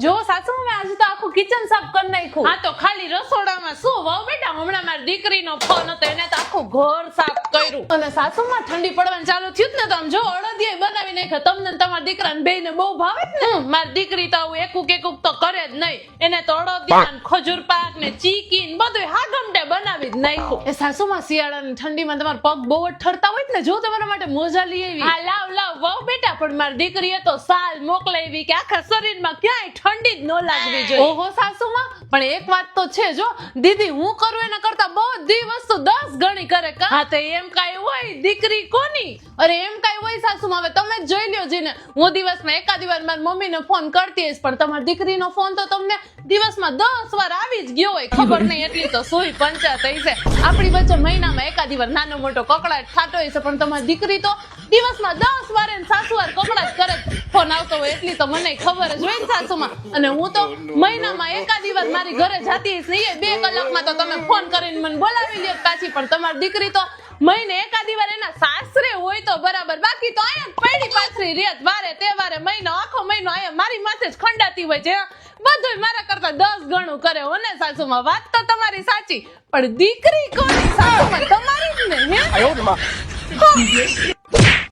જો સાસુ મેં આજે તો આખું કિચન સાફ કરી નાખ્યું. હા તો ખાલી રસોડામાં શું વહુ બેટા હમણાં મારી દીકરીનો ફોન હતો એને તો આખું ઘર સાફ કર્યું. અને સાસુમાં ઠંડી પડવાનું ચાલુ થયું જ ને તો આમ જો અડદિયા બનાવી નાખ્યા. તમને ને તમારા દીકરાને બેયને બહુ ભાવે જ ને. મારી દીકરી તો આવું એકુક તો કરે જ નહીં. એને તો અડદિયા ને ખજૂર પાક ને ચીકી ને બધું હાગમટે બનાવી જ નાખ્યું. એ સાસુમાં શિયાળાની ઠંડીમાં તમારા પગ બહુ જ ઠરતા હોય ને જો તમારા માટે મોજા લઈ આવી. હા લાવ વહુ બેટા પણ મારી દીકરીએ તો સાલ મોકલાવી કે આખા શરીરમાં ક્યાંય ઠંડી જ ન લાગવી જોઈએ. ઓહો સાસુમાં પણ એક વાત તો છે જો દીદી હું કરું એના કરતા બધી વસ્તુ 10 ગણી કરે કા. હા તો એમ કાંઈ હોય દીકરી કોની? અરે એમ કાંઈ હોય સાસુમાં હવે તમે જ જોઈ લ્યો જીને. હું દિવસમાં એકાદી વાર મારી મમ્મીને ફોન કરતી હઈશ પણ તમારી દીકરીનો ફોન તો તમને દિવસમાં 10 વાર આવી જ ગયો હોય. ખબર નહીં એટલી તો સોય પંચાયત થઈ છે. આપણી વચ્ચે મહિનામાં એકાદી વાર નાનો મોટો કકડાટ થતો હોય છે પણ તમારી દીકરી તો દિવસમાં 10 વાર એને સાસુવાર કકડાટ કરે ફોન આવતો હોય એટલી તો મને ખબર જ હોય ને સાસુમાં. અને હું તો મહિનામાં એકાદી વાર મારી ઘરે જાતી હઈશ નહીં 2 કલાકમાં તો તમે ફોન કરીને મને બોલાવી લ્યો પાછી. પણ તમારી દીકરી તો મહિને એકાદી વાર એના સાસરે હોય તો બરાબર બાકી તો અહીંયા પૈડી પાછરી રેત વારે તહેવારે મહિનો આખો મહિનો અહીંયા મારી માથે જ ખંડાતી હોય છે. બધું મારા કરતા 10 ગણું કરે હો ને સાસુમાં. વાત તો તમારી સાચી પણ દીકરી કોની સાસુમાં તમારી જ ને હે.